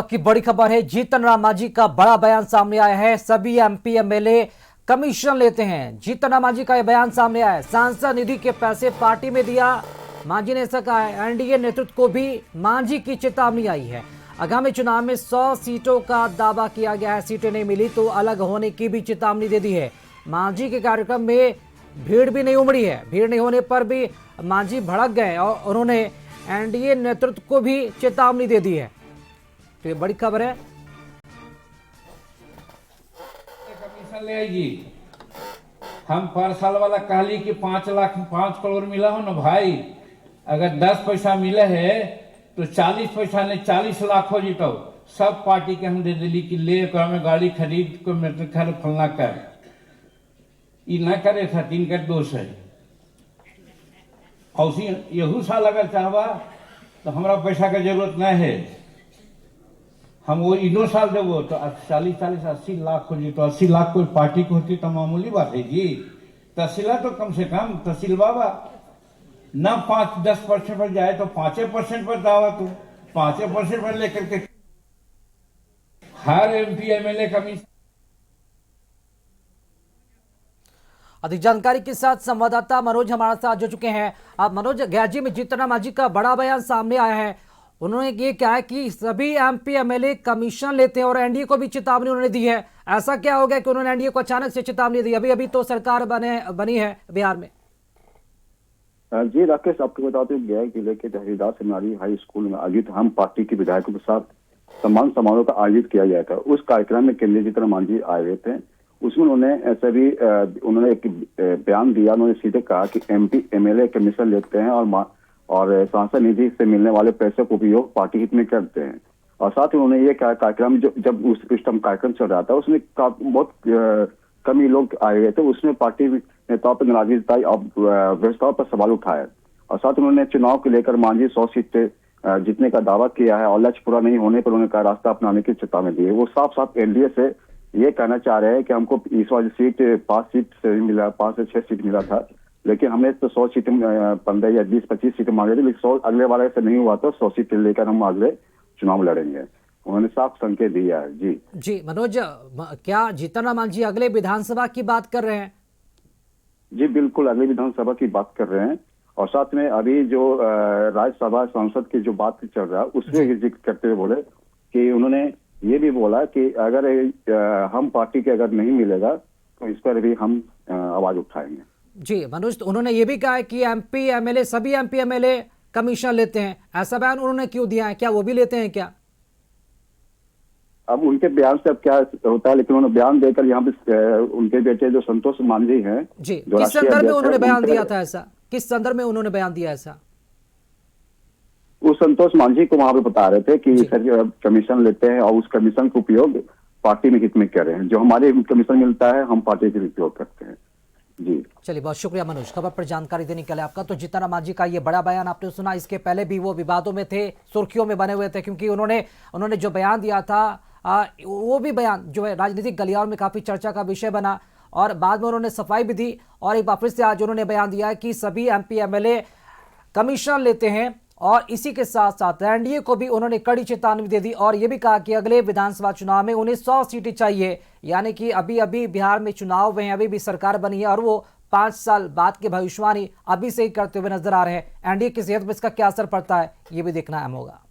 की बड़ी खबर है, जीतन राम मांझी का बड़ा बयान सामने आया है। सभी एमपी एमएलए कमीशन लेते हैं। जीतन राम मांझी का यह बयान सामने आया है। सांसद निधि के पैसे पार्टी में दिया, मांझी ने ऐसा कहा है। एनडीए नेतृत्व को भी मांझी की चेतावनी आई है। आगामी चुनाव में 100 सीटों का दावा किया गया है। सीटें नहीं मिली तो अलग होने की भी चेतावनी दे दी है। मांझी के कार्यक्रम में भीड़ भी नहीं उमड़ी है। भीड़ नहीं होने पर भी मांझी भड़क गए और उन्होंने एनडीए नेतृत्व को भी चेतावनी दे दी है। तो ये बड़ी खबर है। कमीशन ले आएगी। हम पर साल वाला कहली कि 5 करोड़ मिला हो ना भाई। अगर 10 पैसा मिले है तो 40 पैसा ने 40 लाख हो जीतो। सब पार्टी के हम दे दिली कि ले में गाड़ी खरीद को मेरे खर फलना कर। ये न करे था, तीन कर दोष है। और यहू साल अगर चाहवा तो हमारा पैसा का जरूरत नहीं है। हम वो इनो साल देवो तो 40-80 लाख हो जी। तो 80 लाख कोई पार्टी को होती तो मामूली बात है जी। तहसीला तो कम से कम तहसील बाबा न 5-10% पर जाए तो 5% पर दावा। तो 5% पर लेकर के हर एमपी एमएलए कमीशन। अधिक जानकारी के साथ संवाददाता मनोज हमारे साथ जुड़ चुके हैं। अब मनोज, गयाजी में जीतन राम मांझी का बड़ा बयान सामने आया है। उन्होंने ये कहा है कि सभी एमपी एमएलए कमीशन लेते हैं और एनडीए को भी चेतावनी उन्होंने दी है। ऐसा क्या हो गया कि उन्होंने एनडीए को अचानक से चेतावनी दी? अभी अभी तो सरकार बनी है बिहार में। जी राकेश, आपको बताते हैं गया जिले के जहीदार सेमिनारी हाई स्कूल में आयोजित हम पार्टी के विधायकों के साथ सम्मान समारोह का आयोजित किया गया था। उस कार्यक्रम में केंद्रीय जीतन राम मांझी आए हुए थे। उसमें उन्होंने एक बयान दिया। उन्होंने सीधे कहा कि एमपी एमएलए कमीशन लेते हैं और सांसद निधि से मिलने वाले पैसे को उपयोग पार्टी हित में करते हैं। और साथ ही उन्होंने ये कहा कार्यक्रम जब उस टाइम कार्यक्रम चल रहा था उसमें बहुत कम ही लोग आए हुए थे। उसमें पार्टी नेताओं पर नाराजगी जताई और व्यवस्थाओं पर सवाल उठाया। और साथ उन्होंने चुनाव को लेकर मांझी 100 सीटें जीतने का दावा किया है और लक्ष्य पूरा नहीं होने पर उन्होंने कहा रास्ता अपनाने की चेतावनी दी है। वो साफ साफ एनडीए से ये कहना चाह रहे हैं कि हमको इस बार सीट 5 सीट से मिला, 5 से 6 सीट मिला था, लेकिन हमने तो 100 सीटें 15 या 20-25 सीटें मांगे थे, लेकिन 100 अगले बार ऐसा नहीं हुआ तो 100 सीटें लेकर हम अगले चुनाव लड़ेंगे। उन्होंने साफ संकेत दिया है। जी मनोज, क्या जीतन राम मांझी अगले विधानसभा की बात कर रहे हैं? जी बिल्कुल, अगले विधानसभा की बात कर रहे हैं। और साथ में अभी जो राज्यसभा सांसद की जो बात चल रहा है उसमें जिक्र करते हुए बोले कि उन्होंने ये भी बोला कि अगर हम पार्टी के अगर नहीं मिलेगा तो इस पर भी हम आवाज उठाएंगे। जी मनोज, तो उन्होंने ये भी कहा है कि एमपी एमएलए सभी एमपी एमएलए कमीशन लेते हैं। ऐसा बयान उन्होंने क्यों दिया है? क्या वो भी लेते हैं क्या? अब उनके बयान से अब क्या होता है, लेकिन उन्होंने बयान देकर यहाँ पे उनके बेटे जो संतोष मांझी हैं जी, किस संदर्भ में उन्होंने बयान दिया था ऐसा? किस संदर्भ में उन्होंने बयान दिया ऐसा? वो संतोष मांझी को वहां पे बता रहे थे कि सर कमीशन लेते हैं और उस कमीशन का उपयोग पार्टी में हित में कर रहे हैं। जो हमारे कमीशन मिलता है हम पार्टी के लिए उपयोग करते हैं। जी चलिए, बहुत शुक्रिया मनोज खबर पर जानकारी देने के लिए आपका। तो जीतन राम मांझी का ये बड़ा बयान आपने सुना। इसके पहले भी वो विवादों में थे, सुर्खियों में बने हुए थे, क्योंकि उन्होंने जो बयान दिया था वो भी बयान जो है राजनीतिक गलियारों में काफी चर्चा का विषय बना। और बाद में उन्होंने सफाई भी दी और एक बार फिर से आज उन्होंने बयान दिया है कि सभी एमपी एमएलए कमीशन लेते हैं। और इसी के साथ साथ एनडीए को भी उन्होंने कड़ी चेतावनी दे दी और यह भी कहा कि अगले विधानसभा चुनाव में उन्हें 100 सीटें चाहिए। यानी कि अभी अभी बिहार में चुनाव हुए हैं, अभी भी सरकार बनी है और वो 5 साल बाद की भविष्यवाणी अभी से ही करते हुए नजर आ रहे हैं। एनडीए की सेहत पर इसका क्या असर पड़ता है ये भी देखना अहम होगा।